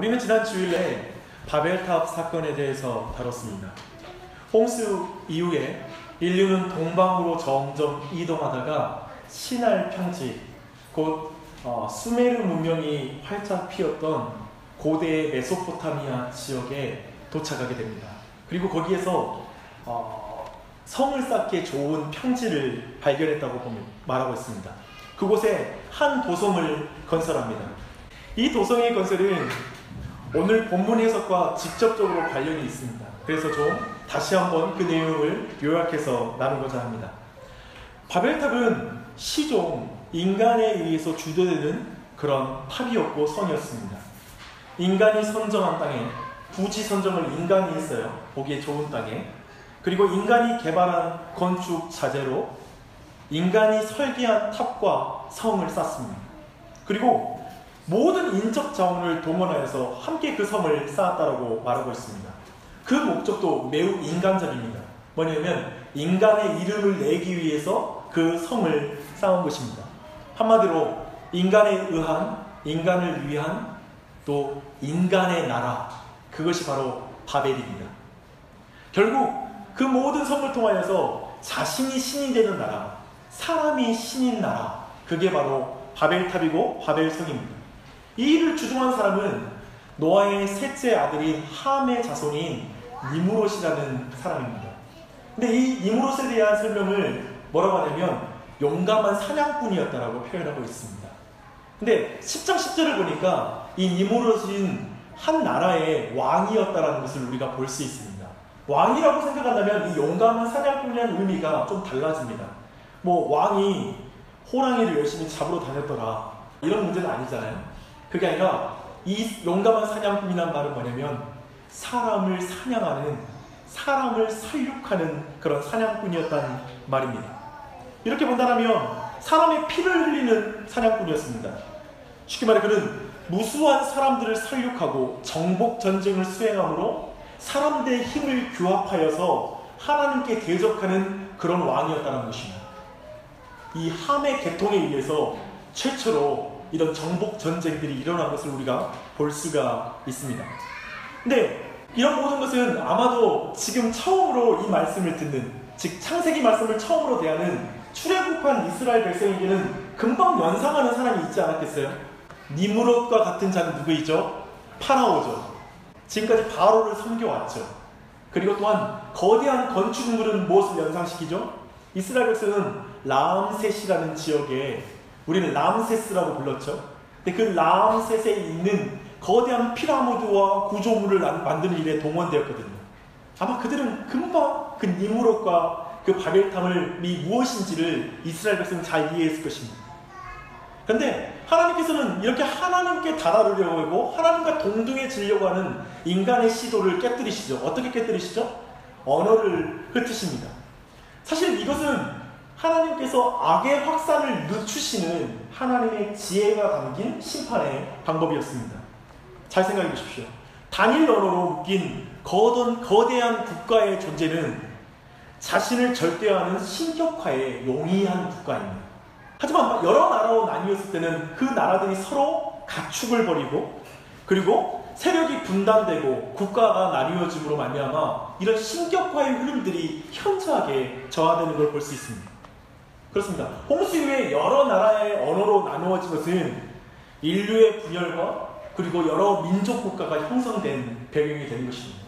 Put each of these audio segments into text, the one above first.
우리는 지난 주일에 바벨탑 사건에 대해서 다뤘습니다. 홍수 이후에 인류는 동방으로 점점 이동하다가 시날 평지, 곧 수메르 문명이 활짝 피었던 고대 메소포타미아 지역에 도착하게 됩니다. 그리고 거기에서 성을 쌓기에 좋은 평지를 발견했다고 말하고 있습니다. 그곳에 한 도성을 건설합니다. 이 도성의 건설은 오늘 본문 해석과 직접적으로 관련이 있습니다. 그래서 좀 다시 한번 그 내용을 요약해서 나누고자 합니다. 바벨탑은 시종 인간에 의해서 주도되는 그런 탑이었고 성이었습니다. 인간이 선정한 땅에, 부지 선정을 인간이 했어요. 보기에 좋은 땅에. 그리고 인간이 개발한 건축 자재로 인간이 설계한 탑과 성을 쌓습니다. 그리고 모든 인적 자원을 동원하여서 함께 그 성을 쌓았다고 말하고 있습니다. 그 목적도 매우 인간적입니다. 뭐냐면 인간의 이름을 내기 위해서 그 성을 쌓은 것입니다. 한마디로 인간에 의한, 인간을 위한, 또 인간의 나라, 그것이 바로 바벨입니다. 결국 그 모든 성을 통하여서 자신이 신이 되는 나라, 사람이 신인 나라, 그게 바로 바벨탑이고 바벨성입니다. 이 일을 주동한 사람은 노아의 셋째 아들인 함의 자손인 니무롯이라는 사람입니다. 근데 이 니무롯에 대한 설명을 뭐라고 하냐면 용감한 사냥꾼이었다라고 표현하고 있습니다. 근데 10장 10절을 보니까 이 니무롯은 한 나라의 왕이었다라는 것을 우리가 볼 수 있습니다. 왕이라고 생각한다면 이 용감한 사냥꾼이라는 의미가 좀 달라집니다. 왕이 호랑이를 열심히 잡으러 다녔더라, 이런 문제는 아니잖아요. 그게 아니라 이 용감한 사냥꾼이란 말은 뭐냐면 사람을 사냥하는, 사람을 살육하는 그런 사냥꾼이었다는 말입니다. 이렇게 본다면 사람의 피를 흘리는 사냥꾼이었습니다. 쉽게 말해 그는 무수한 사람들을 살육하고 정복 전쟁을 수행함으로 사람들의 힘을 규합하여서 하나님께 대적하는 그런 왕이었다는 것입니다. 이 함의 계통에 의해서 최초로 이런 정복 전쟁들이 일어난 것을 우리가 볼 수가 있습니다. 근데 이런 모든 것은 아마도 지금 처음으로 이 말씀을 듣는, 즉 창세기 말씀을 처음으로 대하는 출애굽한 이스라엘 백성에게는 금방 연상하는 사람이 있지 않았겠어요? 니무롯과 같은 자는 누구이죠? 파라오죠. 지금까지 바로를 섬겨왔죠. 그리고 또한 거대한 건축물은 무엇을 연상시키죠? 이스라엘 백성은 라암셋이라는 지역에, 우리는 람세스라고 불렀죠. 근데 그 람셋에 있는 거대한 피라미드와 구조물을 만드는 일에 동원되었거든요. 아마 그들은 금방 그 니무롯과 그 바벨탑이 무엇인지를 이스라엘 백성은 잘 이해했을 것입니다. 그런데 하나님께서는 이렇게 하나님께 달아오려고 하고 하나님과 동등해지려고 하는 인간의 시도를 깨뜨리시죠. 어떻게 깨뜨리시죠? 언어를 흩으십니다. 사실 이것은 하나님께서 악의 확산을 늦추시는 하나님의 지혜가 담긴 심판의 방법이었습니다. 잘 생각해 보십시오. 단일 언어로 묶인 거대한 국가의 존재는 자신을 절대화하는 신격화에 용이한 국가입니다. 하지만 여러 나라로 나뉘었을 때는 그 나라들이 서로 가축을 벌이고, 그리고 세력이 분단되고 국가가 나뉘어짐으로 말미암아 이런 신격화의 흐름들이 현저하게 저하되는 걸 볼 수 있습니다. 그렇습니다. 홍수 이후에 여러 나라의 언어로 나누어진 것은 인류의 분열과 그리고 여러 민족 국가가 형성된 배경이 되는 것입니다.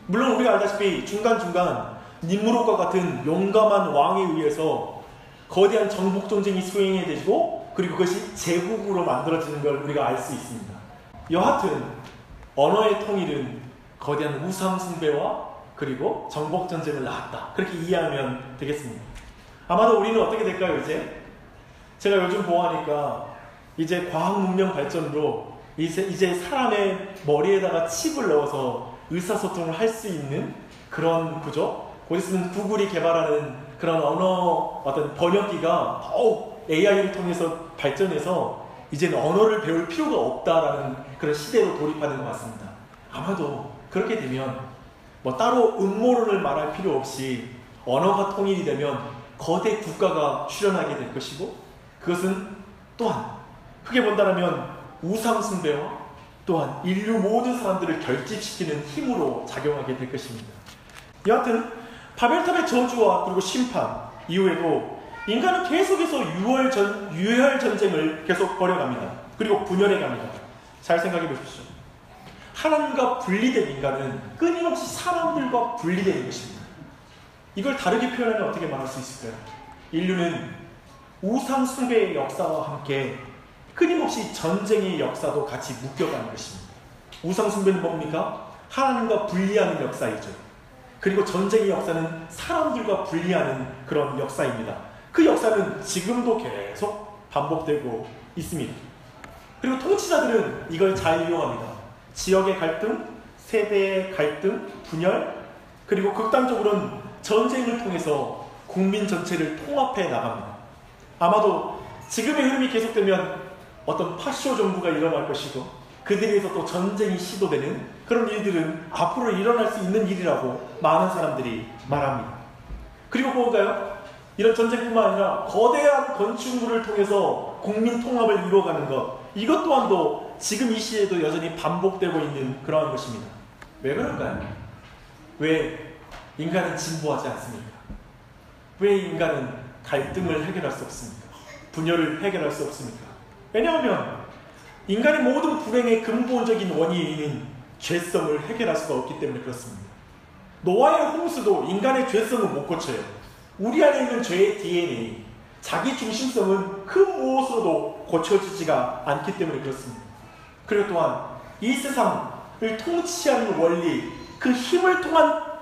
물론 우리가 알다시피 중간중간 니무롯과 같은 용감한 왕에 의해서 거대한 정복 전쟁이 수행이 되고, 그리고 그것이 제국으로 만들어지는 걸 우리가 알 수 있습니다. 여하튼 언어의 통일은 거대한 우상 숭배와 그리고 정복 전쟁을 낳았다, 그렇게 이해하면 되겠습니다. 아마도 우리는 어떻게 될까요? 제가 요즘 보아하니까 이제 과학 문명 발전으로 이제 사람의 머리에다가 칩을 넣어서 의사소통을 할 수 있는 그런 구조, 곧 있으면 구글이 개발하는 그런 언어 어떤 번역기가 더욱 AI를 통해서 발전해서 이제는 언어를 배울 필요가 없다라는 그런 시대로 돌입하는 것 같습니다. 아마도 그렇게 되면 따로 음모론을 말할 필요 없이 언어가 통일이 되면 거대 국가가 출현하게 될 것이고, 그것은 또한 크게 본다면 우상 숭배와 또한 인류 모든 사람들을 결집시키는 힘으로 작용하게 될 것입니다. 여하튼 바벨탑의 저주와 그리고 심판 이후에도 인간은 계속해서 유혈 전쟁을 계속 벌여갑니다. 그리고 분열해 갑니다. 잘 생각해 보십시오. 하나님과 분리된 인간은 끊임없이 사람들과 분리되는 것입니다. 이걸 다르게 표현하면 어떻게 말할 수 있을까요? 인류는 우상 숭배의 역사와 함께 끊임없이 전쟁의 역사도 같이 묶여가는 것입니다. 우상 숭배는 뭡니까? 하나님과 분리하는 역사이죠. 그리고 전쟁의 역사는 사람들과 분리하는 그런 역사입니다. 그 역사는 지금도 계속 반복되고 있습니다. 그리고 통치자들은 이걸 잘 이용합니다. 지역의 갈등, 세대의 갈등, 분열, 그리고 극단적으로는 전쟁을 통해서 국민 전체를 통합해 나갑니다. 아마도 지금의 흐름이 계속되면 어떤 파쇼 정부가 일어날 것이고 그들에서 또 전쟁이 시도되는 그런 일들은 앞으로 일어날 수 있는 일이라고 많은 사람들이 말합니다. 그리고 뭔가요? 이런 전쟁뿐만 아니라 거대한 건축물을 통해서 국민 통합을 이루어가는 것, 이것 또한도 지금 이 시대에도 여전히 반복되고 있는 그러한 것입니다. 왜 그런가요? 왜 인간은 진보하지 않습니까? 왜 인간은 갈등을 해결할 수 없습니까? 분열을 해결할 수 없습니까? 왜냐하면 인간의 모든 불행의 근본적인 원인인 죄성을 해결할 수가 없기 때문에 그렇습니다. 노아의 홍수도 인간의 죄성을 못 고쳐요. 우리 안에 있는 죄의 DNA, 자기 중심성은 그 무엇으로도 고쳐지지가 않기 때문에 그렇습니다. 그리고 또한 이 세상을 통치하는 원리, 그 힘을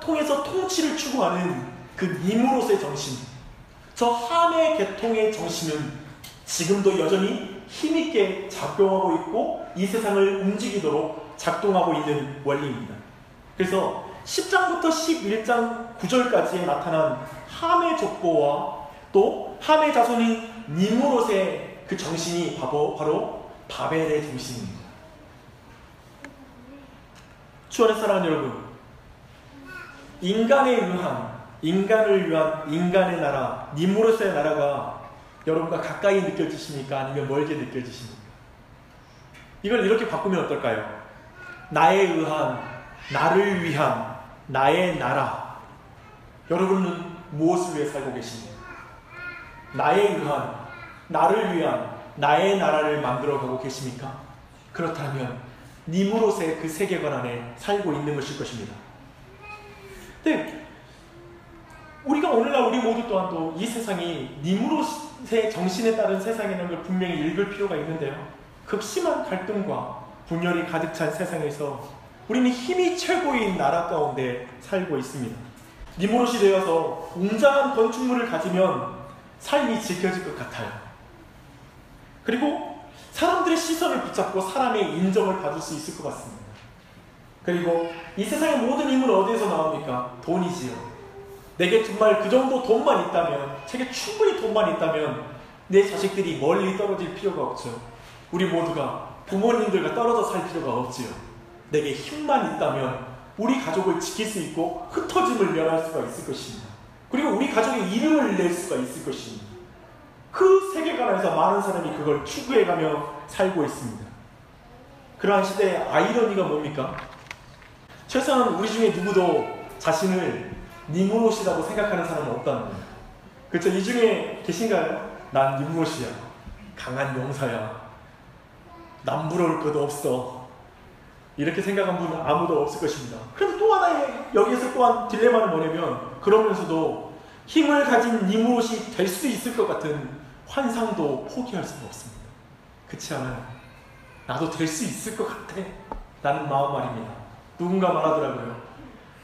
통해서 통치를 추구하는 그 니무롯의 정신, 저 함의 계통의 정신은 지금도 여전히 힘있게 작용하고 있고 이 세상을 움직이도록 작동하고 있는 원리입니다. 그래서 10장부터 11장 9절까지에 나타난 함의 족보와 또 함의 자손인 니무롯의 그 정신이 바로 바벨의 정신입니다. 주안의 사랑하는 여러분, 인간을 위한 인간의 나라, 니무롯의 나라가 여러분과 가까이 느껴지십니까? 아니면 멀게 느껴지십니까? 이걸 이렇게 바꾸면 어떨까요? 나에 의한, 나를 위한, 나의 나라. 여러분은 무엇을 위해 살고 계십니까? 나에 의한, 나를 위한, 나의 나라를 만들어가고 계십니까? 그렇다면 니무롯의 그 세계관 안에 살고 있는 것일 것입니다. 근데 우리가 오늘날 우리 모두 또한 또 이 세상이 니무롯의 정신에 따른 세상이라는 걸 분명히 읽을 필요가 있는데요. 극심한 갈등과 분열이 가득 찬 세상에서 우리는 힘이 최고인 나라 가운데 살고 있습니다. 니무롯이 되어서 웅장한 건축물을 가지면 삶이 지켜질 것 같아요. 그리고 사람들의 시선을 붙잡고 사람의 인정을 받을 수 있을 것 같습니다. 그리고 이 세상의 모든 힘은 어디에서 나옵니까? 돈이지요. 내게 정말 그 정도 돈만 있다면, 제게 충분히 돈만 있다면 내 자식들이 멀리 떨어질 필요가 없죠. 우리 모두가 부모님들과 떨어져 살 필요가 없지요. 내게 힘만 있다면 우리 가족을 지킬 수 있고 흩어짐을 면할 수가 있을 것입니다. 그리고 우리 가족의 이름을 낼 수가 있을 것입니다. 그 세계관에서 많은 사람이 그걸 추구해가며 살고 있습니다. 그러한 시대의 아이러니가 뭡니까? 최소한 우리 중에 누구도 자신을 니무롯이라고 생각하는 사람은 없다는 거예요. 그렇죠? 이 중에 계신가요? 난 니무롯이야. 강한 용사야. 남 부러울 것도 없어. 이렇게 생각한 분은 아무도 없을 것입니다. 그런데 또 하나의 여기에서 또한 딜레마는 뭐냐면 그러면서도 힘을 가진 니무롯이 될 수 있을 것 같은 환상도 포기할 수가 없습니다. 그렇지 않아요? 나도 될 수 있을 것 같아 라는 마음 말입니다. 누군가 말하더라고요.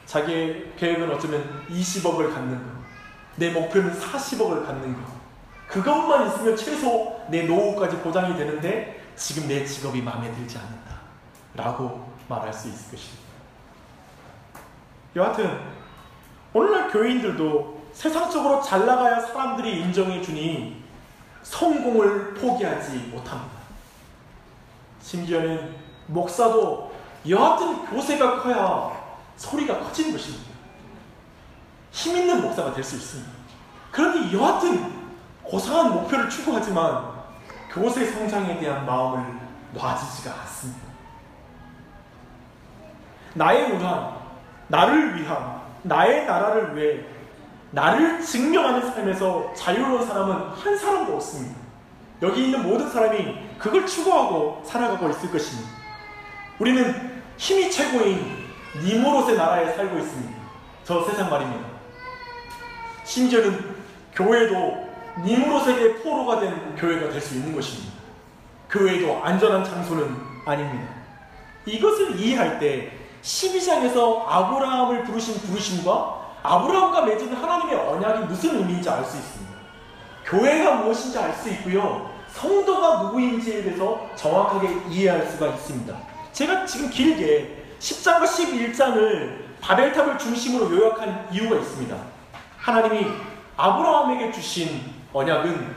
자기의 계획은 어쩌면 20억을 갖는 거, 내 목표는 40억을 갖는 거, 그것만 있으면 최소 내 노후까지 보장이 되는데 지금 내 직업이 마음에 들지 않는다 라고 말할 수 있을 것입니다. 여하튼 오늘날 교인들도 세상적으로 잘 나가야 사람들이 인정해 주니 성공을 포기하지 못합니다. 심지어는 목사도 여하튼 교세가 커야 소리가 커지는 것입니다. 힘 있는 목사가 될 수 있습니다. 그러니 여하튼 고상한 목표를 추구하지만 교세 성장에 대한 마음을 놔주지가 않습니다. 나의 의한, 나를 위한, 나의 나라를 위해 나를 증명하는 삶에서 자유로운 사람은 한 사람도 없습니다. 여기 있는 모든 사람이 그걸 추구하고 살아가고 있을 것입니다. 우리는 힘이 최고인 니무롯의 나라에 살고 있습니다. 저 세상 말입니다. 심지어는 교회도 니무롯에게 포로가 된 교회가 될 수 있는 것입니다. 교회도 안전한 장소는 아닙니다. 이것을 이해할 때 12장에서 아브라함을 부르신 부르심과 아브라함과 맺은 하나님의 언약이 무슨 의미인지 알 수 있습니다. 교회가 무엇인지 알 수 있고요, 성도가 누구인지에 대해서 정확하게 이해할 수가 있습니다. 제가 지금 길게 10장과 11장을 바벨탑을 중심으로 요약한 이유가 있습니다. 하나님이 아브라함에게 주신 언약은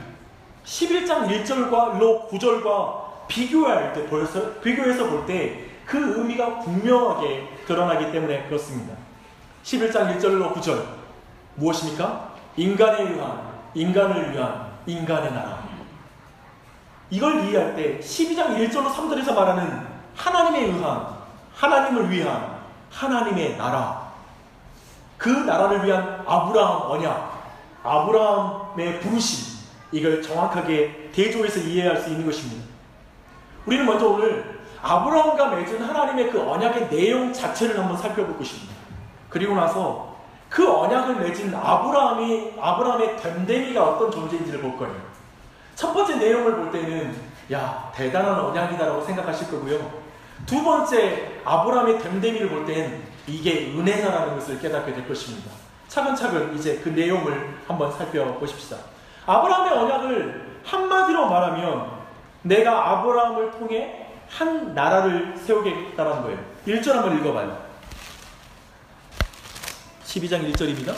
11장 1절과 9절과 비교해서 볼 때 그 의미가 분명하게 드러나기 때문에 그렇습니다. 11장 1절로 9절 무엇입니까? 인간에 의한, 인간을 위한, 인간의 나라. 이걸 이해할 때 12장 1절로 3절에서 말하는 하나님에 의한, 하나님을 위한, 하나님의 나라, 그 나라를 위한 아브라함 언약, 아브라함의 부르심, 이걸 정확하게 대조해서 이해할 수 있는 것입니다. 우리는 먼저 오늘 아브라함과 맺은 하나님의 그 언약의 내용 자체를 한번 살펴볼 것입니다. 그리고 나서 그 언약을 맺은 아브라함의 됨됨이가 어떤 존재인지를 볼 거예요. 첫 번째 내용을 볼 때는 야, 대단한 언약이다라고 생각하실 거고요. 두 번째 아브라함의 됨됨이를 볼 때는 이게 은혜다라는 것을 깨닫게 될 것입니다. 차근차근 이제 그 내용을 한번 살펴보십시다. 아브라함의 언약을 한마디로 말하면 내가 아브라함을 통해 한 나라를 세우겠다는 거예요. 1절 한번 읽어봐요. 12장 1절입니다.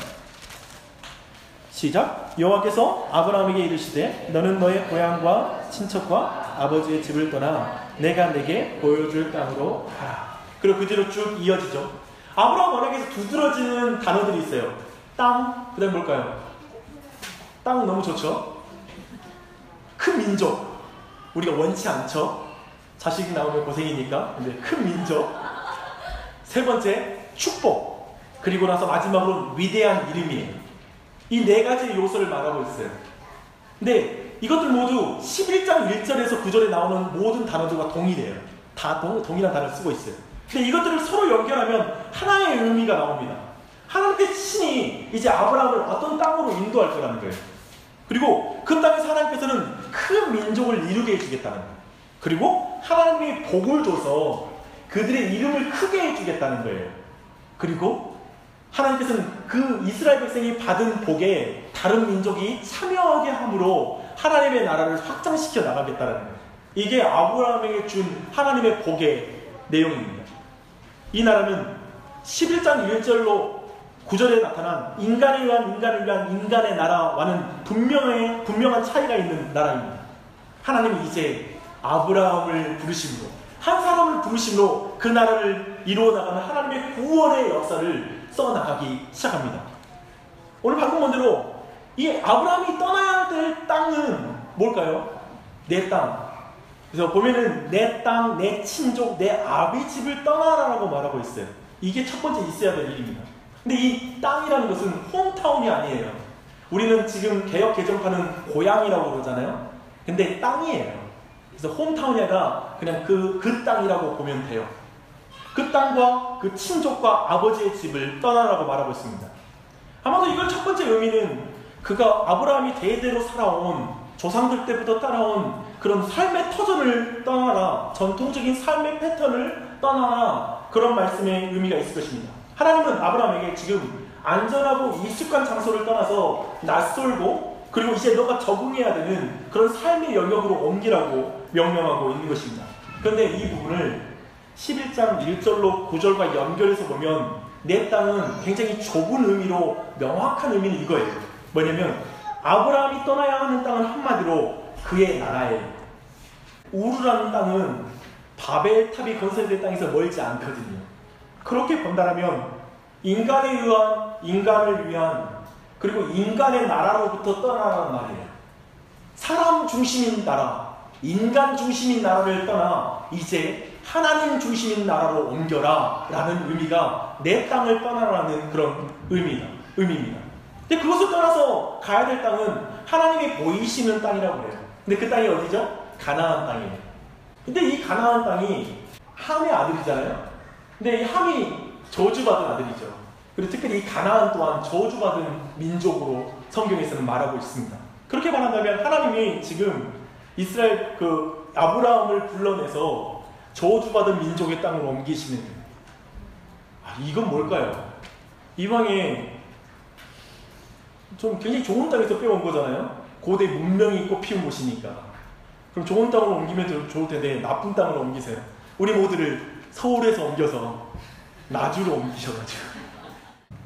시작. 여호와께서 아브라함에게 이르시되 너는 너의 고향과 친척과 아버지의 집을 떠나 내가 내게 보여줄 땅으로 가라. 그리고 그 뒤로 쭉 이어지죠. 아브라함 언약에서 두드러지는 단어들이 있어요. 땅, 그 다음에 뭘까요? 땅 너무 좋죠? 큰 민족, 우리가 원치 않죠? 자식이 나오면 고생이니까. 근데 큰 민족. 세 번째, 축복. 그리고 나서 마지막으로 위대한 이름이에요. 이 네 가지 요소를 말하고 있어요. 근데 이것들 모두 11장 1절에서 9절에 나오는 모든 단어들과 동일해요. 다 동일한 단어를 쓰고 있어요. 근데 이것들을 서로 연결하면 하나의 의미가 나옵니다. 하나님께 친히 이제 아브라함을 어떤 땅으로 인도할 거라는 거예요. 그리고 그 땅에서 하나님께서는 큰 민족을 이루게 해주겠다는 거예요. 그리고 하나님이 복을 줘서 그들의 이름을 크게 해주겠다는 거예요. 그리고 하나님께서는 그 이스라엘 백성이 받은 복에 다른 민족이 참여하게 함으로 하나님의 나라를 확장시켜 나가겠다는 거예요. 이게 아브라함에게 준 하나님의 복의 내용입니다. 이 나라는 11장 1절로 9절에 나타난 인간에 의한 인간을 위한 인간의 나라와는 분명한 차이가 있는 나라입니다. 하나님이 이제 아브라함을 부르심으로, 한 사람을 부르심으로 그 나라를 이루어 나가는 하나님의 구원의 역사를 써나가기 시작합니다. 오늘 방금 본 대로 이 아브라함이 떠나야 될 땅은 뭘까요? 내 땅. 그래서 보면은 내 땅, 내 친족, 내 아비 집을 떠나라라고 말하고 있어요. 이게 첫 번째 있어야 될 일입니다. 근데 이 땅이라는 것은 홈타운이 아니에요. 우리는 지금 개역 개정파는 고향이라고 그러잖아요. 근데 땅이에요. 그래서 홈타운이 아니라 그냥 그 땅이라고 보면 돼요. 그 땅과 그 친족과 아버지의 집을 떠나라고 말하고 있습니다. 아마도 이걸 첫 번째 의미는 그가 아브라함이 대대로 살아온 조상들 때부터 따라온 그런 삶의 터전을 떠나라, 전통적인 삶의 패턴을 떠나라, 그런 말씀의 의미가 있을 것입니다. 하나님은 아브라함에게 지금 안전하고 익숙한 장소를 떠나서 낯설고 그리고 이제 너가 적응해야 되는 그런 삶의 영역으로 옮기라고 명령하고 있는 것입니다. 그런데 이 부분을 11장 1절로 9절과 연결해서 보면 내 땅은 굉장히 좁은 의미로 명확한 의미는 이거예요. 뭐냐면 아브라함이 떠나야 하는 땅은 한마디로 그의 나라예요. 우르라는 땅은 바벨탑이 건설된 땅에서 멀지 않거든요. 그렇게 본다면 인간에 의한, 인간을 위한, 그리고 인간의 나라로부터 떠나라는 말이에요. 사람 중심인 나라, 인간 중심인 나라를 떠나 이제 하나님 중심인 나라로 옮겨라 라는 의미가 내 땅을 떠나라는 그런 의미입니다. 근데 그것을 떠나서 가야 될 땅은 하나님이 보이시는 땅이라고 해요. 근데 그 땅이 어디죠? 가나안 땅이에요. 근데 이 가나안 땅이 함의 아들이잖아요. 근데 이 함이 저주받은 아들이죠. 그리고 특별히 이 가나안 또한 저주받은 민족으로 성경에서는 말하고 있습니다. 그렇게 말한다면 하나님이 지금 이스라엘 아브라함을 불러내서 저주받은 민족의 땅으로 옮기시는 거예요. 이건 뭘까요? 이방에 좀 굉장히 좋은 땅에서 빼온 거잖아요. 고대 문명이 꽃피운 곳이니까. 그럼 좋은 땅으로 옮기면 좋을 텐데 나쁜 땅으로 옮기세요. 우리 모두를 서울에서 옮겨서 나주로 옮기셔가지고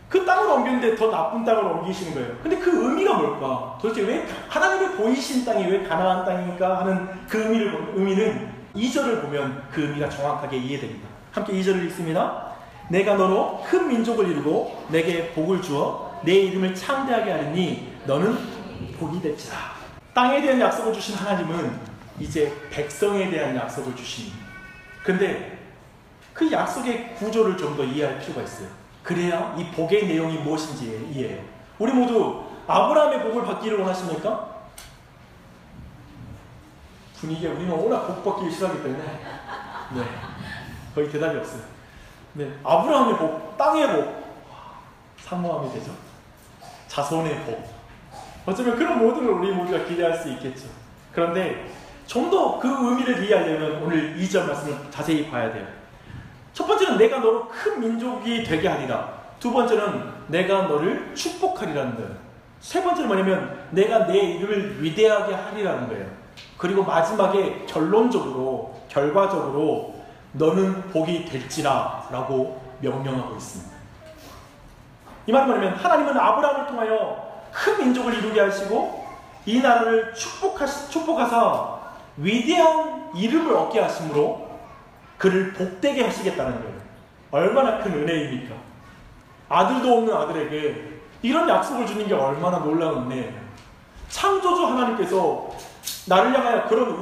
그 땅으로 옮겼는데 더 나쁜 땅으로 옮기시는 거예요. 근데 그 의미가 뭘까? 도대체 왜 하나님이 보이신 땅이 왜 가나안 땅이니까 하는 그 의미는 2절을 보면 그 의미가 정확하게 이해됩니다. 함께 2절을 읽습니다. 내가 너로 큰 민족을 이루고 내게 복을 주어 내 이름을 창대하게 하리니 너는 복이 될지라. 땅에 대한 약속을 주신 하나님은 이제 백성에 대한 약속을 주십니다. 근데 그 약속의 구조를 좀 더 이해할 필요가 있어요. 그래야 이 복의 내용이 무엇인지 이해해요. 우리 모두 아브라함의 복을 받기를 원하십니까? 분위기가 우리는 워낙 복 받기를 싫어하기 때문에 거의 대답이 없어요. 아브라함의 복, 땅의 복 사모함이 되죠. 자손의 복. 어쩌면 그런 모든 걸 우리 모두가 기대할 수 있겠죠. 그런데 좀 더 그 의미를 이해하려면 오늘 2절 말씀을 자세히 봐야 돼요. 첫 번째는 내가 너로 큰 민족이 되게 하리라. 두 번째는 내가 너를 축복하리라는 거예요. 세 번째는 뭐냐면 내가 내 이름을 위대하게 하리라는 거예요. 그리고 마지막에 결과적으로 너는 복이 될지라 라고 명령하고 있습니다. 이 말은 뭐냐면 하나님은 아브라함을 통하여 큰 민족을 이루게 하시고 이 나라를 축복하사 위대한 이름을 얻게 하심으로 그를 복되게 하시겠다는 거예요. 얼마나 큰 은혜입니까? 아들도 없는 아들에게 이런 약속을 주는 게 얼마나 놀라운 은혜예요. 창조주 하나님께서 나를 향하여 그런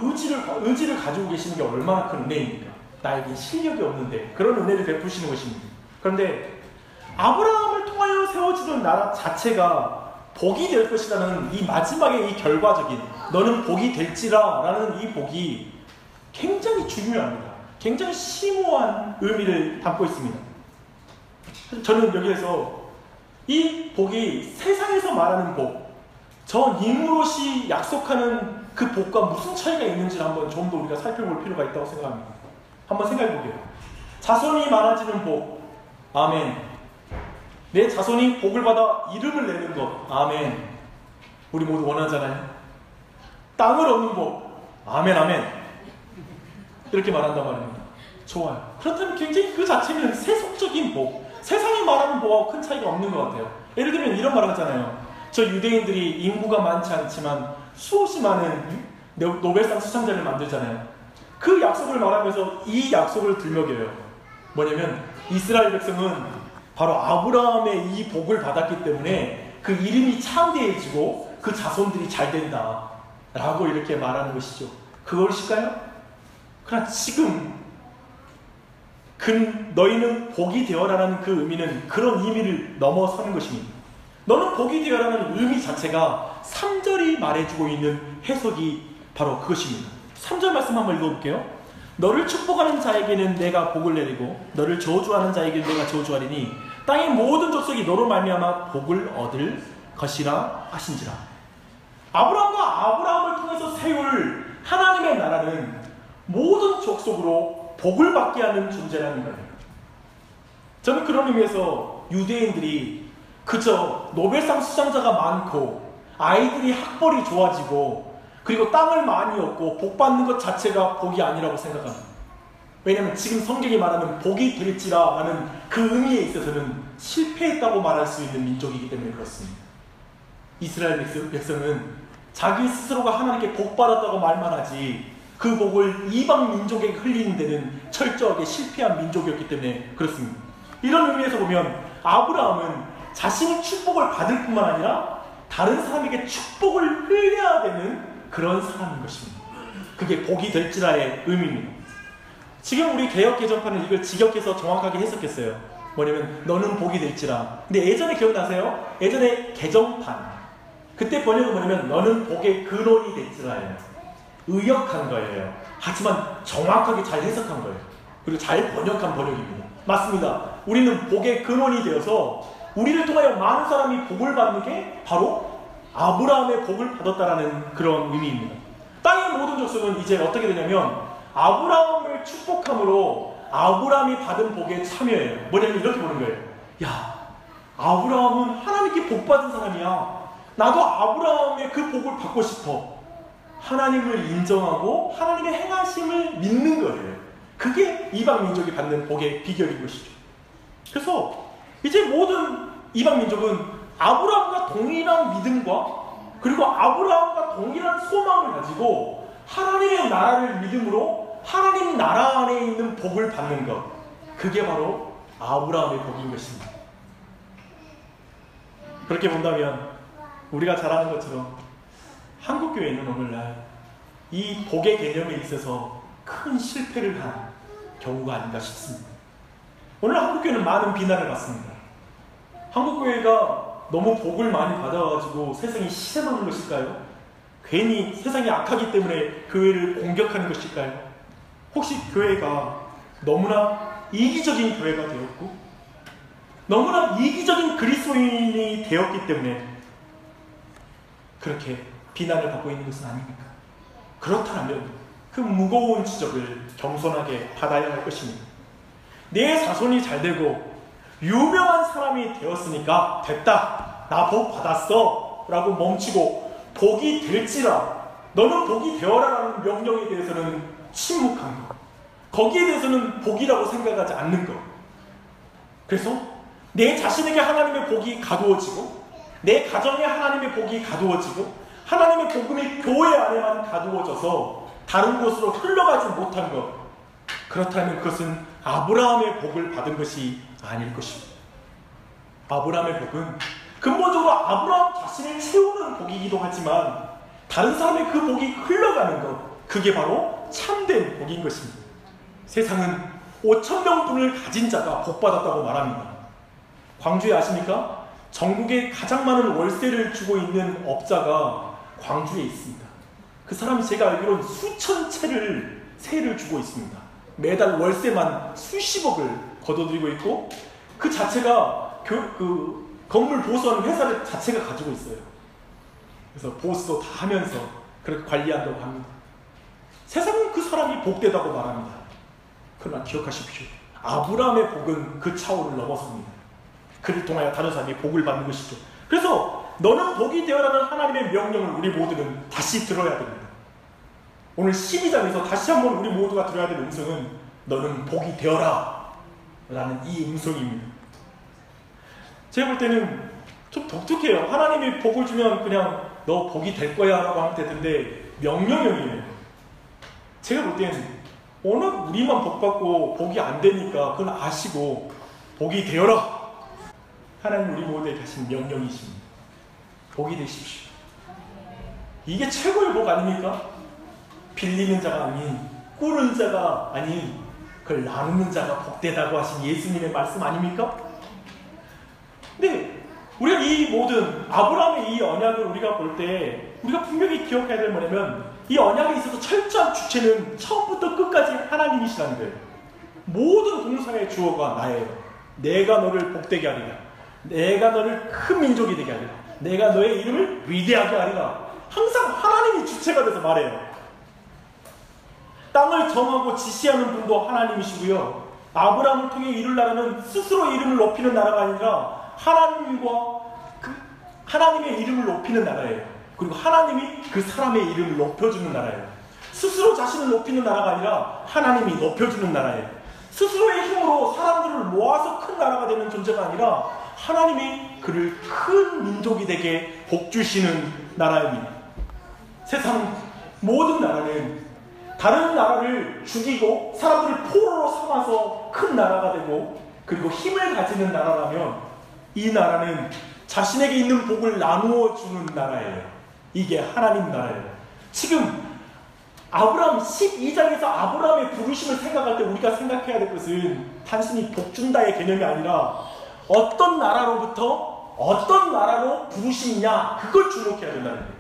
의지를 가지고 계시는 게 얼마나 큰 은혜입니까? 나에게 실력이 없는데 그런 은혜를 베푸시는 것입니다. 그런데 아브라함을 통하여 세워지던 나라 자체가 복이 될 것이라는 이 마지막에 이 결과적인 너는 복이 될지라 라는 이 복이 굉장히 중요합니다. 굉장히 심오한 의미를 담고 있습니다. 저는 여기에서 이 복이 세상에서 말하는 복, 저 니므롯이 약속하는 그 복과 무슨 차이가 있는지를 한번 좀 더 우리가 살펴볼 필요가 있다고 생각합니다. 한번 생각해 볼게요. 자손이 많아지는 복, 아멘. 내 자손이 복을 받아 이름을 내는 것, 아멘. 우리 모두 원하잖아요. 땅을 얻는 복, 아멘, 아멘. 이렇게 말한단 말입니다. 좋아요. 그렇다면 굉장히 그 자체는 세속적인 복, 세상이 말하는 복하고 큰 차이가 없는 것 같아요. 예를 들면 이런 말을 하잖아요. 저 유대인들이 인구가 많지 않지만 수없이 많은 노벨상 수상자를 만들잖아요. 그 약속을 말하면서 이 약속을 들먹여요. 뭐냐면 이스라엘 백성은 바로 아브라함의 이 복을 받았기 때문에 그 이름이 창대해지고 그 자손들이 잘 된다 라고 이렇게 말하는 것이죠. 그것일까요? 그러나 지금 너희는 복이 되어라라는 그 의미는 그런 의미를 넘어서는 것입니다. 너는 복이 되어라는 의미 자체가 3절이 말해주고 있는 해석이 바로 그것입니다. 3절 말씀 한번 읽어볼게요. 너를 축복하는 자에게는 내가 복을 내리고 너를 저주하는 자에게는 내가 저주하리니 땅의 모든 족속이 너로 말미암아 복을 얻을 것이라 하신지라. 아브라함과 아브라함을 통해서 세울 하나님의 나라는 모든 족속으로 복을 받게 하는 존재라는 거예요. 저는 그런 의미에서 유대인들이 그저 노벨상 수상자가 많고 아이들이 학벌이 좋아지고 그리고 땅을 많이 얻고 복 받는 것 자체가 복이 아니라고 생각합니다. 왜냐하면 지금 성경이 말하는 복이 될지라 라는 그 의미에 있어서는 실패했다고 말할 수 있는 민족이기 때문에 그렇습니다. 이스라엘 백성은 자기 스스로가 하나님께 복 받았다고 말만 하지 그 복을 이방 민족에게 흘리는 데는 철저하게 실패한 민족이었기 때문에 그렇습니다. 이런 의미에서 보면 아브라함은 자신이 축복을 받을 뿐만 아니라 다른 사람에게 축복을 흘려야 되는 그런 사람인 것입니다. 그게 복이 될지라의 의미입니다. 지금 우리 개역 개정판은 이걸 직역해서 정확하게 해석했어요. 뭐냐면 너는 복이 될지라. 근데 예전에 기억나세요? 예전에 개정판 그때 번역은 뭐냐면 너는 복의 근원이 될지라예요. 의역한 거예요. 하지만 정확하게 잘 해석한 거예요. 그리고 잘 번역한 번역입니다. 맞습니다. 우리는 복의 근원이 되어서 우리를 통하여 많은 사람이 복을 받는 게 바로 아브라함의 복을 받았다라는 그런 의미입니다. 땅의 모든 족속은 이제 어떻게 되냐면 아브라함을 축복함으로 아브라함이 받은 복에 참여해요. 뭐냐면 이렇게 보는 거예요. 야, 아브라함은 하나님께 복 받은 사람이야. 나도 아브라함의 그 복을 받고 싶어. 하나님을 인정하고 하나님의 행하심을 믿는 거예요. 그게 이방 민족이 받는 복의 비결인 것이죠. 그래서 이제 모든 이방 민족은 아브라함과 동일한 믿음과 그리고 아브라함과 동일한 소망을 가지고 하나님의 나라를 믿음으로 하나님 나라 안에 있는 복을 받는 것, 그게 바로 아브라함의 복인 것입니다. 그렇게 본다면 우리가 잘 아는 것처럼 한국교회는 오늘날 이 복의 개념에 있어서 큰 실패를 한 경우가 아닌가 싶습니다. 오늘 한국교회는 많은 비난을 받습니다. 한국교회가 너무 복을 많이 받아가지고 세상이 시샘하는 것일까요? 괜히 세상이 악하기 때문에 교회를 공격하는 것일까요? 혹시 교회가 너무나 이기적인 교회가 되었고 너무나 이기적인 그리스도인이 되었기 때문에 그렇게 비난을 받고 있는 것은 아닙니까? 그렇다면 그 무거운 지적을 겸손하게 받아야 할 것입니다. 내 자손이 잘 되고 유명한 사람이 되었으니까 됐다, 나 복 받았어 라고 멈추고 복이 될지라, 너는 복이 되어라 라는 명령에 대해서는 침묵한 것, 거기에 대해서는 복이라고 생각하지 않는 것. 그래서 내 자신에게 하나님의 복이 가두어지고 내 가정에 하나님의 복이 가두어지고 하나님의 복음이 교회 안에만 가두어져서 다른 곳으로 흘러가지 못한 것, 그렇다면 그것은 아브라함의 복을 받은 것이 아닐 것입니다. 아브라함의 복은 근본적으로 아브라함 자신을 채우는 복이기도 하지만 다른 사람의 그 복이 흘러가는 것, 그게 바로 참된 복인 것입니다. 세상은 5,000명분을 가진 자가 복받았다고 말합니다. 광주에 아십니까? 전국에 가장 많은 월세를 주고 있는 업자가 광주에 있습니다. 그 사람이 제가 알기로는 수천 채를 세를 주고 있습니다. 매달 월세만 수십억을 거둬들이고 있고 그 자체가 그 건물 보수하는 회사를 자체가 가지고 있어요. 그래서 보수도 다 하면서 그렇게 관리한다고 합니다. 세상은 그 사람이 복되다고 말합니다. 그러나 기억하십시오. 아브라함의 복은 그 차원을 넘어섭니다. 그를 통하여 다른 사람이 복을 받는 것이죠. 그래서 너는 복이 되어라는 하나님의 명령을 우리 모두는 다시 들어야 됩니다. 오늘 12장에서 다시 한번 우리 모두가 들어야 될 음성은 너는 복이 되어라 라는 이 음성입니다. 제가 볼 때는 좀 독특해요. 하나님이 복을 주면 그냥 너 복이 될 거야 라고 하면 되는데 명령형이에요. 제가 볼 때는 워낙 우리만 복 받고 복이 안 되니까 그건 아시고 복이 되어라, 하나님 우리 모두에게 하신 명령이십니다. 복이 되십시오. 이게 최고의 복 아닙니까? 빌리는 자가 아닌, 꾸는 자가 아닌, 그걸 나누는 자가 복되다고 하신 예수님의 말씀 아닙니까? 근데 우리가 이 모든 아브라함의 이 언약을 우리가 볼 때 우리가 분명히 기억해야 될 뭐냐면 이 언약에 있어서 철저한 주체는 처음부터 끝까지 하나님이시라는 거예요. 모든 동상의 주어가 나예요. 내가 너를 복되게 하리라, 내가 너를 큰 민족이 되게 하리라, 내가 너의 이름을 위대하게 하리라. 항상 하나님이 주체가 돼서 말해요. 땅을 정하고 지시하는 분도 하나님이시고요, 아브라함을 통해 이룰 나라는 스스로 이름을 높이는 나라가 아니라 하나님의 이름을 높이는 나라예요. 그리고 하나님이 그 사람의 이름을 높여주는 나라예요. 스스로 자신을 높이는 나라가 아니라 하나님이 높여주는 나라예요. 스스로의 힘으로 사람들을 모아서 큰 나라가 되는 존재가 아니라 하나님이 그를 큰 민족이 되게 복주시는 나라입니다. 세상 모든 나라는 다른 나라를 죽이고 사람들을 포로로 삼아서 큰 나라가 되고 그리고 힘을 가지는 나라라면 이 나라는 자신에게 있는 복을 나누어 주는 나라예요. 이게 하나님 나라예요. 지금 아브라함 12장에서 아브라함의 부르심을 생각할 때 우리가 생각해야 될 것은 단순히 복준다의 개념이 아니라 어떤 나라로부터 어떤 나라로 부르심이냐, 그걸 주목해야 된다는 거예요.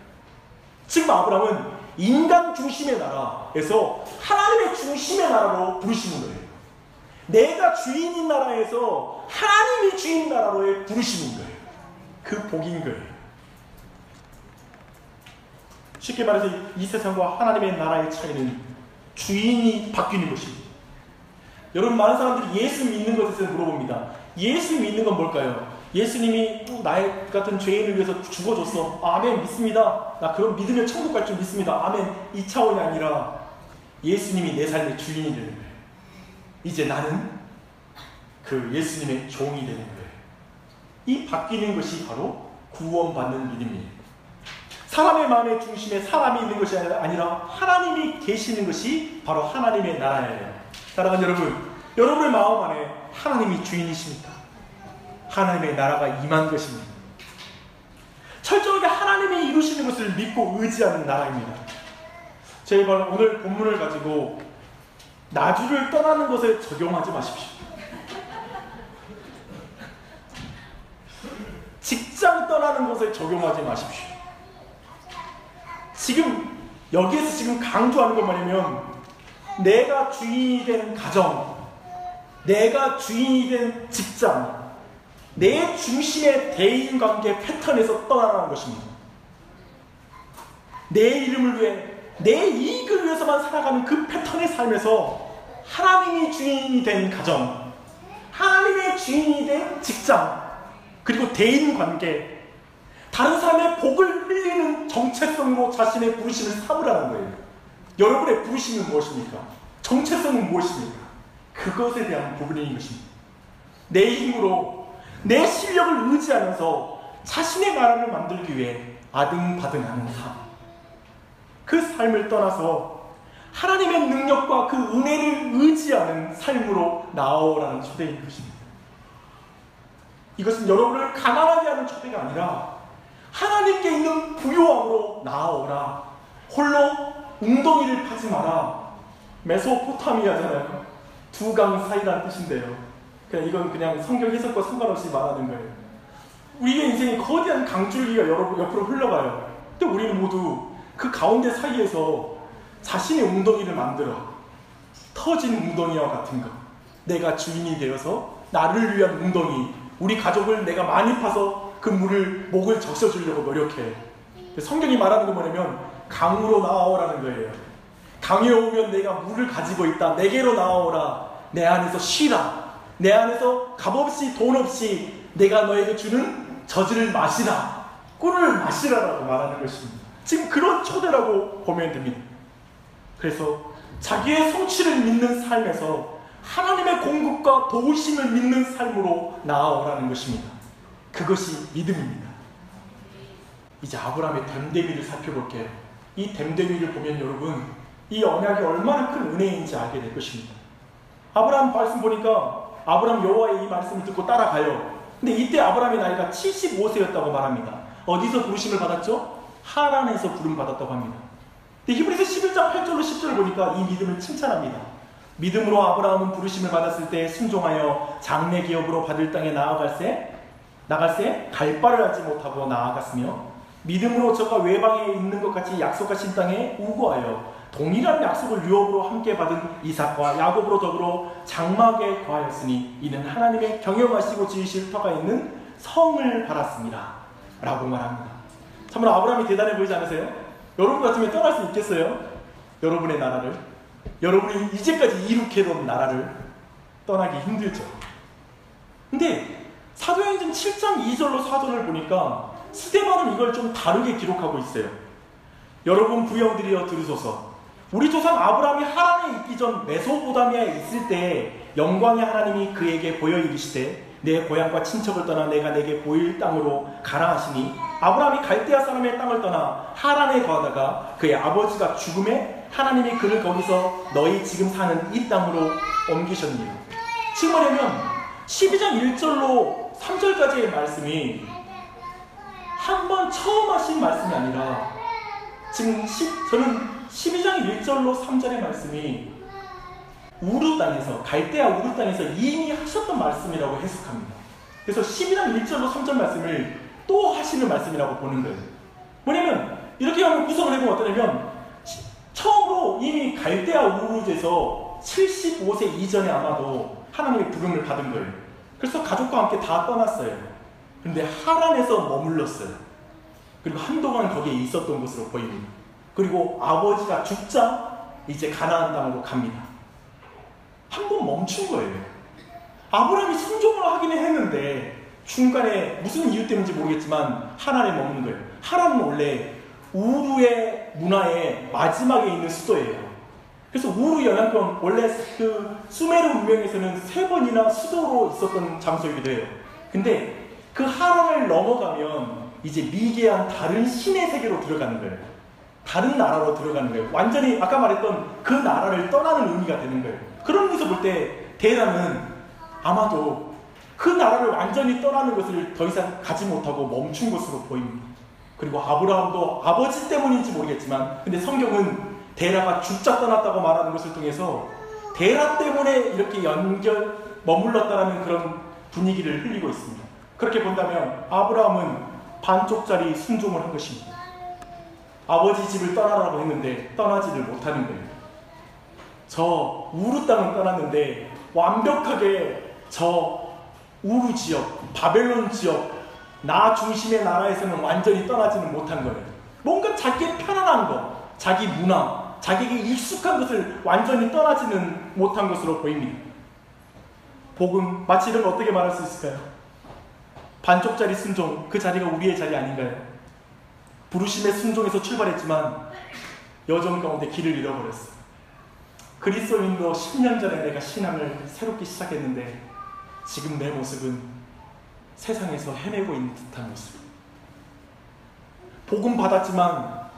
지금 아브라함은 인간 중심의 나라에서 하나님의 중심의 나라로 부르시는 거예요. 내가 주인인 나라에서 하나님이 주인 나라로의 부르시는 거예요. 그 복인 거예요. 쉽게 말해서 이 세상과 하나님의 나라의 차이는 주인이 바뀌는 것입니다. 여러분, 많은 사람들이 예수 믿는 것에 대해서 물어봅니다. 예수 믿는 건 뭘까요? 예수님이 나의 같은 죄인을 위해서 죽어줬어. 아멘, 믿습니다. 나 그럼 믿으면 천국 갈 줄 믿습니다. 아멘. 이 차원이 아니라 예수님이 내 삶의 주인이 되는 거예요. 이제 나는 그 예수님의 종이 되는 거예요. 이 바뀌는 것이 바로 구원받는 믿음이에요. 사람의 마음의 중심에 사람이 있는 것이 아니라 하나님이 계시는 것이 바로 하나님의 나라예요. 사랑하는 여러분, 여러분의 마음 안에 하나님이 주인이십니까? 하나님의 나라가 임한 것입니다. 철저하게 하나님이 이루시는 것을 믿고 의지하는 나라입니다. 제발 오늘 본문을 가지고 나주를 떠나는 것에 적용하지 마십시오. 직장 떠나는 것에 적용하지 마십시오. 지금 여기에서 지금 강조하는 건 뭐냐면, 내가 주인이 된 가정, 내가 주인이 된 직장, 내 중심의 대인관계 패턴에서 떠나라는 것입니다. 내 이름을 위해, 내 이익을 위해서만 살아가는 그 패턴의 삶에서 하나님이 주인이 된 가정, 하나님의 주인이 된 직장, 그리고 대인관계, 다른 사람의 복을 흘리는 정체성으로 자신의 부르심을 삼으라는 거예요. 여러분의 부르심은 무엇입니까? 정체성은 무엇입니까? 그것에 대한 부분인 것입니다. 내 힘으로, 내 실력을 의지하면서 자신의 나라를 만들기 위해 아등바등하는 삶, 그 삶을 떠나서 하나님의 능력과 그 은혜를 의지하는 삶으로 나아오라는 초대인 것입니다. 이것은 여러분을 가난하게 하는 초대가 아니라 하나님께 있는 부요함으로 나아오라. 홀로 웅덩이를 파지 마라. 메소포타미아잖아요. 두 강 사이라는 뜻인데요. 이건 그냥 성경 해석과 상관없이 말하는 거예요. 우리의 인생이 거대한 강줄기가 옆으로 흘러가요. 근데 우리는 모두 그 가운데 사이에서 자신의 웅덩이를 만들어, 터진 웅덩이와 같은 것, 내가 주인이 되어서 나를 위한 웅덩이, 우리 가족을 내가 많이 파서 그 물을, 목을 적셔주려고 노력해. 성경이 말하는 건 뭐냐면 강으로 나아오라는 거예요. 강에 오면 내가 물을 가지고 있다. 내게로 나아오라. 내 안에서 쉬라. 내 안에서 값없이 돈 없이 내가 너에게 주는 젖을 마시라. 꿀을 마시라라고 말하는 것입니다. 지금 그런 초대라고 보면 됩니다. 그래서 자기의 성취를 믿는 삶에서 하나님의 공급과 도우심을 믿는 삶으로 나아오라는 것입니다. 그것이 믿음입니다. 이제 아브라함의 댐데위를 살펴볼게요. 이 댐데위를 보면 여러분, 이 언약이 얼마나 큰 은혜인지 알게 될 것입니다. 아브라함 말씀 보니까 아브라함 여호와의 이 말씀을 듣고 따라가요. 근데 이때 아브라함의 나이가 75세였다고 말합니다. 어디서 부르심을 받았죠? 하란에서 부름 받았다고 합니다. 근데 히브리서 11장 8절로 10절을 보니까 이 믿음을 칭찬합니다. 믿음으로 아브라함은 부르심을 받았을 때 순종하여 장래 기업으로 받을 땅에 나갈새 갈 바를 알지 못하고 나아갔으며, 믿음으로 저가 외방에 있는 것 같이 약속하신 땅에 우거하여 동일한 약속을 유업으로 함께 받은 이삭과 야곱으로 더불어 장막에 거하였으니 이는 하나님의 경영하시고 지으실 터가 있는 성을 바랐습니다 라고 말합니다. 참으로 아브라함이 대단해 보이지 않으세요? 여러분 같으면 떠날 수 있겠어요? 여러분의 나라를, 여러분이 이제까지 이룩해놓은 나라를 떠나기 힘들죠. 근데 사도행전 7장 2절로 4절을 보니까 스데반은 이걸 좀 다르게 기록하고 있어요. 여러분 부형들이여 들으소서. 우리 조상 아브라함이 하란에 있기 전 메소포타미아에 있을 때 영광의 하나님이 그에게 보여 이르시되 내 고향과 친척을 떠나 내가 내게 보일 땅으로 가라 하시니, 아브라함이 갈대아 사람의 땅을 떠나 하란에 거하다가 그의 아버지가 죽음에 하나님이 그를 거기서 너희 지금 사는 이 땅으로 옮기셨니. 지금 뭐냐면 12장 1절로 3절까지의 말씀이 한 번 처음 하신 말씀이 아니라, 지금 저는 12장 1절로 3절의 말씀이 우르 땅에서, 갈대아 우르 땅에서 이미 하셨던 말씀이라고 해석합니다. 그래서 12장 1절로 3절 말씀을 또 하시는 말씀이라고 보는 거예요. 뭐냐면 이렇게 하면 구성을 해보면 어떠냐면, 처음으로 이미 갈대아 우르에서 75세 이전에 아마도 하나님의 부름을 받은 거예요. 그래서 가족과 함께 다 떠났어요. 그런데 하란에서 머물렀어요. 그리고 한동안 거기에 있었던 것으로 보입니다. 그리고 아버지가 죽자 이제 가나안 땅으로 갑니다. 한 번 멈춘 거예요. 아브라함이 순종을 하기는 했는데 중간에 무슨 이유 때문인지 모르겠지만 하란에 머무는 거예요. 하란은 원래 우르의 문화의 마지막에 있는 수도예요. 그래서 우르 연안권, 원래 그 수메르 문명에서는 3번이나 수도로 있었던 장소이기도 해요. 근데 그 하란을 넘어가면 이제 미개한 다른 신의 세계로 들어가는 거예요. 다른 나라로 들어가는 거예요. 완전히 아까 말했던 그 나라를 떠나는 의미가 되는 거예요. 그런 의미에서 볼 때 데라는 아마도 그 나라를 완전히 떠나는 것을 더 이상 가지 못하고 멈춘 것으로 보입니다. 그리고 아브라함도 아버지 때문인지 모르겠지만, 근데 성경은 데라가 죽자 떠났다고 말하는 것을 통해서 데라 때문에 이렇게 머물렀다는 그런 분위기를 흘리고 있습니다. 그렇게 본다면 아브라함은 반쪽짜리 순종을 한 것입니다. 아버지 집을 떠나라고 했는데 떠나지를 못하는 거예요. 저 우르 땅은 떠났는데 완벽하게 저 우르 지역, 바벨론 지역, 나 중심의 나라에서는 완전히 떠나지는 못한 거예요. 뭔가 자기의 편안한 것, 자기 문화, 자기에게 익숙한 것을 완전히 떠나지는 못한 것으로 보입니다. 복음, 마치 이런 거 어떻게 말할 수 있을까요? 반쪽짜리 순종, 그 자리가 우리의 자리 아닌가요? 부르심의 순종에서 출발했지만 여정 가운데 길을 잃어버렸어. 그리스도인도 10년 전에 내가 신앙을 새롭게 시작했는데 지금 내 모습은 세상에서 헤매고 있는 듯한 모습. 복음 받았지만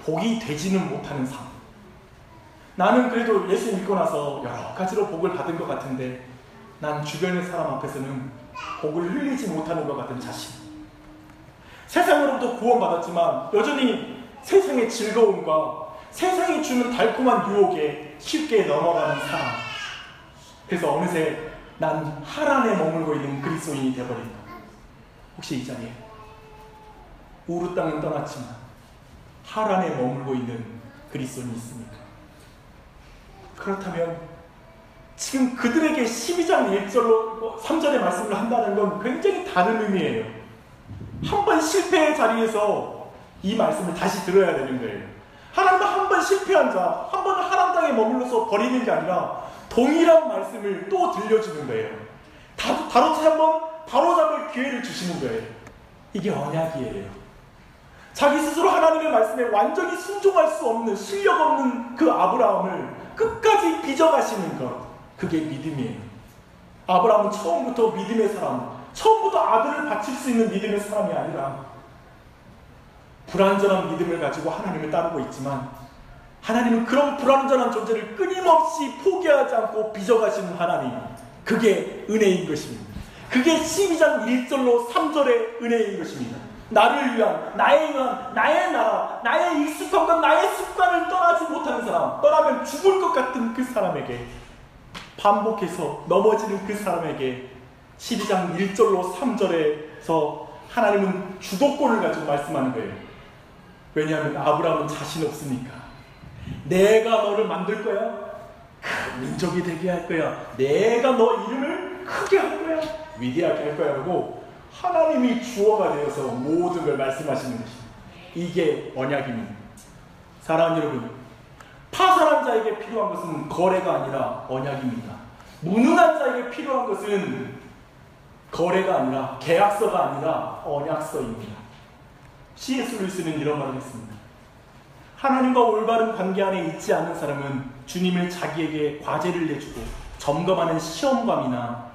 복이 되지는 못하는 삶. 나는 그래도 예수 믿고 나서 여러 가지로 복을 받은 것 같은데 난 주변의 사람 앞에서는 복을 흘리지 못하는 것 같은 자신. 세상으로부터 구원받았지만 여전히 세상의 즐거움과 세상이 주는 달콤한 유혹에 쉽게 넘어가는 사람. 그래서 어느새 난 하란에 머물고 있는 그리스도인이 되어버린다. 혹시 이 자리에 우르 땅은 떠났지만 하란에 머물고 있는 그리스도인이 있습니까? 그렇다면 지금 그들에게 12장 1절로 3절의 말씀을 한다는 건 굉장히 다른 의미예요. 한 번 실패의 자리에서 이 말씀을 다시 들어야 되는 거예요. 하나님은 한 번 실패한 자, 한 번 하란 땅에 머물러서 버리는 게 아니라 동일한 말씀을 또 들려주는 거예요. 다시 한번 바로잡을 기회를 주시는 거예요. 이게 언약이에요. 자기 스스로 하나님의 말씀에 완전히 순종할 수 없는, 실력 없는 그 아브라함을 끝까지 빚어가시는 것, 그게 믿음이에요. 아브라함은 처음부터 믿음의 사람, 처음부터 아들을 바칠 수 있는 믿음의 사람이 아니라 불완전한 믿음을 가지고 하나님을 따르고 있지만 하나님은 그런 불완전한 존재를 끊임없이 포기하지 않고 빚어가시는 하나님, 그게 은혜인 것입니다. 그게 12장 1절로 3절의 은혜인 것입니다. 나를 위한, 나의 나라, 나의 익숙함과 나의 습관을 떠나지 못하는 사람, 떠나면 죽을 것 같은 그 사람에게, 반복해서 넘어지는 그 사람에게 12장 1절로 3절에서 하나님은 주도권을 가지고 말씀하는 거예요. 왜냐하면 아브라함은 자신 없으니까. 내가 너를 만들 거야. 큰 민족이 되게 할 거야. 내가 너 이름을 크게 할 거야. 위대하게 할 거야. 라고 하나님이 주어가 되어서 모든 걸 말씀하시는 것입니다. 이게 언약입니다. 사랑하는 여러분, 파산한 자에게 필요한 것은 거래가 아니라 언약입니다. 무능한 자에게 필요한 것은 거래가 아니라, 계약서가 아니라 언약서입니다. C.S. 루이스는 이런 말을 했습니다. 하나님과 올바른 관계 안에 있지 않는 사람은 주님을 자기에게 과제를 내주고 점검하는 시험관이나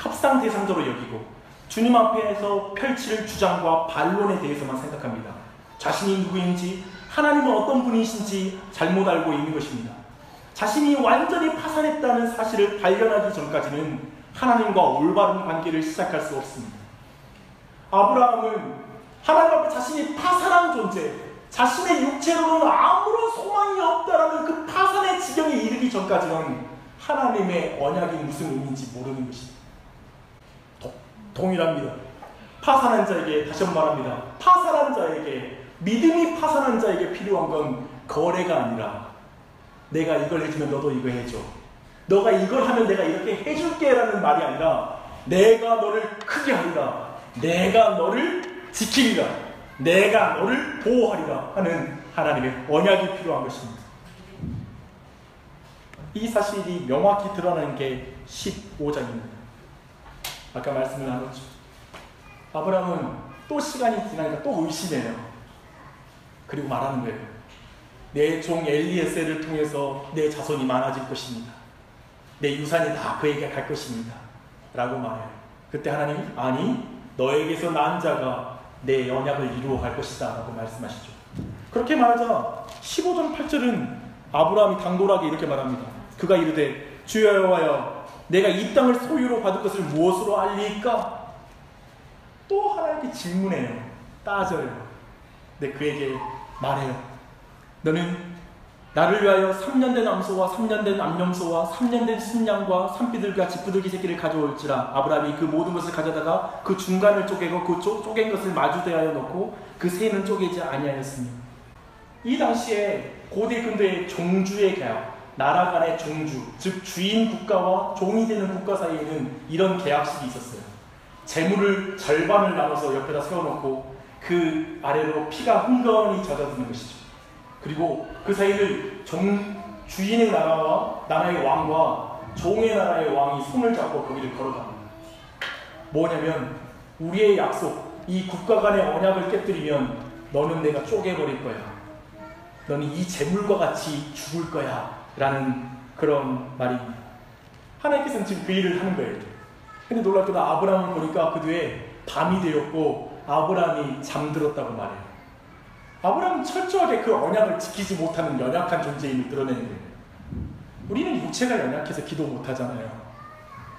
협상 대상자로 여기고 주님 앞에서 펼칠 주장과 반론에 대해서만 생각합니다. 자신이 누구인지, 하나님은 어떤 분이신지 잘못 알고 있는 것입니다. 자신이 완전히 파산했다는 사실을 발견하기 전까지는 하나님과 올바른 관계를 시작할 수 없습니다. 아브라함은 하나님 앞에 자신이 파산한 존재, 자신의 육체로는 아무런 소망이 없다라는 그 파산의 지경에 이르기 전까지는 하나님의 언약이 무슨 의미인지 모르는 것입니다. 동일합니다. 파산한 자에게, 다시 한번 말합니다. 파산한 자에게, 믿음이 파산한 자에게 필요한 건 거래가 아니라 내가 이걸 해주면 너도 이거 해줘. 너가 이걸 하면 내가 이렇게 해줄게 라는 말이 아니라 내가 너를 크게 하리라. 내가 너를 지키리라. 내가 너를 보호하리라 하는 하나님의 언약이 필요한 것입니다. 이 사실이 명확히 드러나는 게 15장입니다. 아까 말씀을 나눴죠. 아브라함은 또 시간이 지나니까 또 의심해요. 그리고 말하는 거예요. 내 종 엘리에셀을 통해서 내 자손이 많아질 것입니다. 내 유산이 다 그에게 갈 것입니다. 라고 말해요. 그때 하나님이 아니, 너에게서 난 자가 내 언약을 이루어 갈 것이다 라고 말씀하시죠. 그렇게 말하자 15장 8절은 아브라함이 당돌하게 이렇게 말합니다. 그가 이르되 주여 여호와여, 내가 이 땅을 소유로 받을 것을 무엇으로 알리까? 또 하나님께 질문해요. 따져요. 근데 그에게 말해요. 너는 나를 위하여 3년 된 암소와 3년 된 암염소와 3년 된 순양과 산비둘기와 집부들기 새끼를 가져올지라. 아브라함이 그 모든 것을 가져다가 그 중간을 쪼개고 그 쪼갠 것을 마주 대하여 놓고 그 새는 쪼개지 아니하였으며. 이 당시에 고대 근대의 종주의 계약, 나라 간의 종주, 즉 주인 국가와 종이 되는 국가 사이에는 이런 계약식이 있었어요. 재물을 절반을 나눠서 옆에다 세워놓고 그 아래로 피가 흥건히 젖어드는 것이죠. 그리고 그 사이를 주인의 나라와 나라의 왕과 종의 나라의 왕이 손을 잡고 거기를 걸어갑니다. 뭐냐면 우리의 약속, 이 국가 간의 언약을 깨뜨리면 너는 내가 쪼개버릴 거야. 너는 이 재물과 같이 죽을 거야. 라는 그런 말입니다. 하나님께서는 지금 그 일을 하는 거예요. 근데 놀랍게도 아브라함을 보니까 그 뒤에 밤이 되었고 아브라함이 잠들었다고 말해요. 아브라함은 철저하게 그 언약을 지키지 못하는 연약한 존재임을 드러내는 거예요. 우리는 육체가 연약해서 기도 못하잖아요.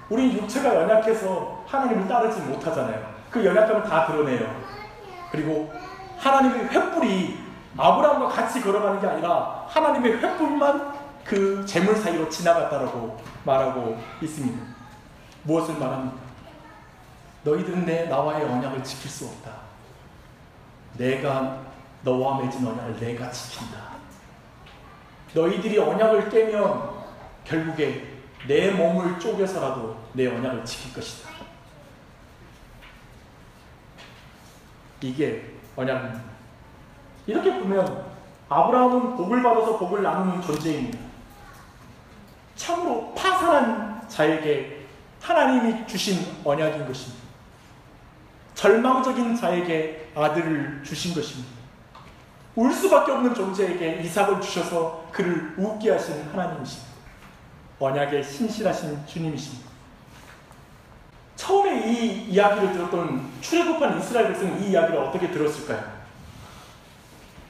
우리는 육체가 연약해서 하나님을 따르지 못하잖아요. 그 연약함을 다 드러내요. 그리고 하나님의 횃불이 아브라함과 같이 걸어가는 게 아니라 하나님의 횃불만 그 재물 사이로 지나갔다라고 말하고 있습니다. 무엇을 말합니까? 너희들은 나와의 언약을 지킬 수 없다. 내가 너와 맺은 언약을 내가 지킨다. 너희들이 언약을 깨면 결국에 내 몸을 쪼개서라도 내 언약을 지킬 것이다. 이게 언약입니다. 이렇게 보면 아브라함은 복을 받아서 복을 나누는 존재입니다. 참으로 파산한 자에게 하나님이 주신 언약인 것입니다. 절망적인 자에게 아들을 주신 것입니다. 울 수밖에 없는 존재에게 이삭을 주셔서 그를 웃게 하신 하나님이십니다. 언약에 신실하신 주님이십니다. 처음에 이 이야기를 들었던 출애굽한 이스라엘 백성은 이 이야기를 어떻게 들었을까요?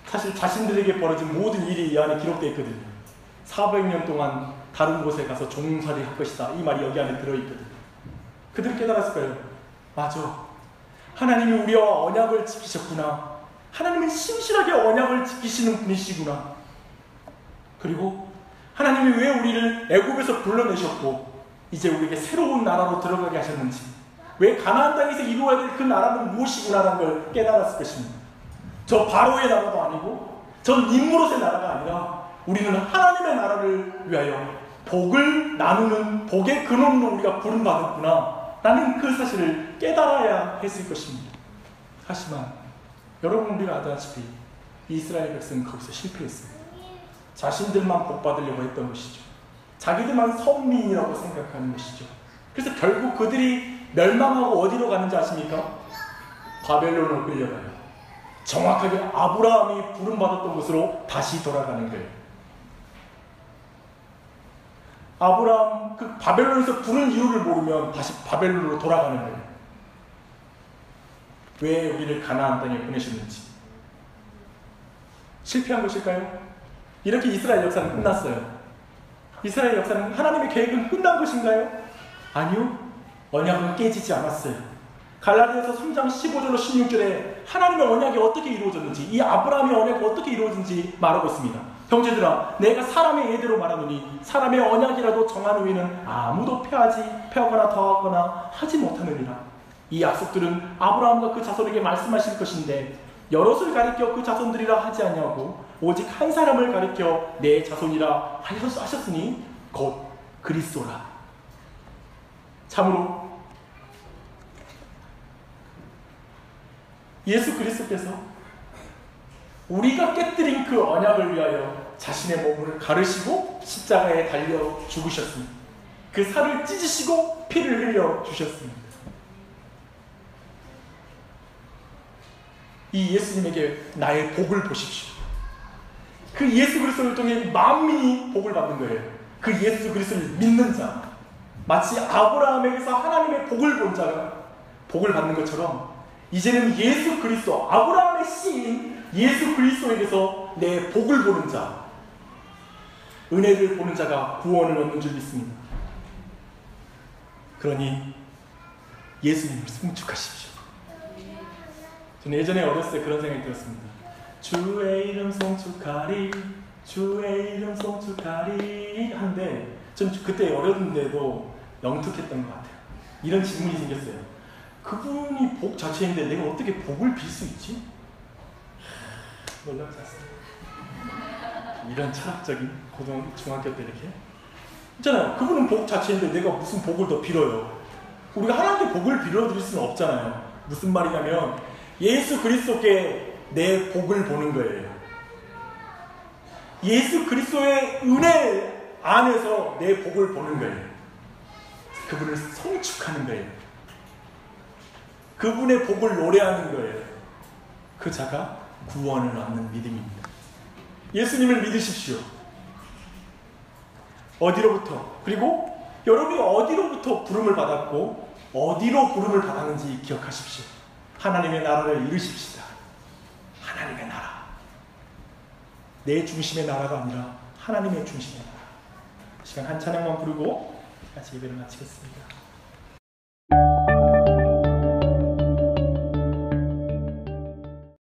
사실 자신들에게 벌어진 모든 일이 이 안에 기록되어 있거든요. 400년 동안 다른 곳에 가서 종살이 할 것이다. 이 말이 여기 안에 들어있거든요. 그들이 깨달았을 거예요. 맞아. 하나님이 우리와 언약을 지키셨구나. 하나님은 신실하게 언약을 지키시는 분이시구나. 그리고 하나님이 왜 우리를 애굽에서 불러내셨고 이제 우리에게 새로운 나라로 들어가게 하셨는지, 왜 가나안 땅에서 이루어야 될 그 나라는 무엇이구나라는 걸 깨달았을 것입니다. 저 바로의 나라도 아니고 전 님무롯의 나라가 아니라 우리는 하나님의 나라를 위하여 복을 나누는 복의 근원으로 우리가 부름받았구나 라는 그 사실을 깨달아야 했을 것입니다. 하지만 여러분 우리가 아다시피 이스라엘 백성은 거기서 실패했어요. 자신들만 복받으려고 했던 것이죠. 자기들만 선민이라고 생각하는 것이죠. 그래서 결국 그들이 멸망하고 어디로 가는지 아십니까? 바벨론으로 끌려가요. 정확하게 아브라함이 부름받았던 곳으로 다시 돌아가는 거예요. 아브라함 그 바벨론에서 부른 이유를 모르면 다시 바벨론으로 돌아가는 거예요. 왜 우리를 가나안 땅에 보내셨는지. 실패한 것일까요? 이렇게 이스라엘 역사는 끝났어요. 이스라엘 역사는 하나님의 계획은 끝난 것인가요? 아니요. 언약은 깨지지 않았어요. 갈라디아서 3장 15절로 16절에 하나님의 언약이 어떻게 이루어졌는지, 이 아브라함의 언약이 어떻게 이루어졌는지 말하고 있습니다. 형제들아, 내가 사람의 예대로 말하노니 사람의 언약이라도 정한 후에는 아무도 패하거나 더하거나 하지 못하느니라. 이 약속들은 아브라함과 그 자손에게 말씀하실 것인데 여럿을 가리켜 그 자손들이라 하지 아니하고 오직 한 사람을 가리켜 내 자손이라 하셨으니 곧 그리스도라. 참으로 예수 그리스도께서 우리가 깨뜨린 그 언약을 위하여 자신의 몸을 가르시고 십자가에 달려 죽으셨습니다. 그 살을 찢으시고 피를 흘려 주셨습니다. 이 예수님에게 나의 복을 보십시오. 그 예수 그리스도를 통해 만민이 복을 받는 거예요. 그 예수 그리스도를 믿는 자, 마치 아브라함에게서 하나님의 복을 본 자가 복을 받는 것처럼 이제는 예수 그리스도, 아브라함의 씨인 예수 그리스도에게서 내 복을 보는 자, 은혜를 보는 자가 구원을 얻는 줄 믿습니다. 그러니 예수님을 송축하십시오. 저는 예전에 어렸을 때 그런 생각이 들었습니다. 주의 이름 송축하리, 주의 이름 송축하리 한데 전 그때 어렸는데도 영특했던 것 같아요. 이런 질문이 생겼어요. 그분이 복 자체인데 내가 어떻게 복을 빌 수 있지? 놀랍지 않습니다. 이런 철학적인 중학교 때 이렇게 있잖아요. 그분은 복 자체인데 내가 무슨 복을 더 빌어요. 우리가 하나님께 복을 빌어드릴 수는 없잖아요. 무슨 말이냐면 예수 그리스도께 내 복을 보는 거예요. 예수 그리스도의 은혜 안에서 내 복을 보는 거예요. 그분을 송축하는 거예요. 그분의 복을 노래하는 거예요. 그 자가 구원을 얻는 믿음입니다. 예수님을 믿으십시오. 어디로부터, 그리고 여러분이 어디로부터 부름을 받았고 어디로 부름을 받았는지 기억하십시오. 하나님의 나라를 이루십시다. 하나님의 나라, 내 중심의 나라가 아니라 하나님의 중심의 나라. 시간 한 찬양만 부르고 같이 예배를 마치겠습니다.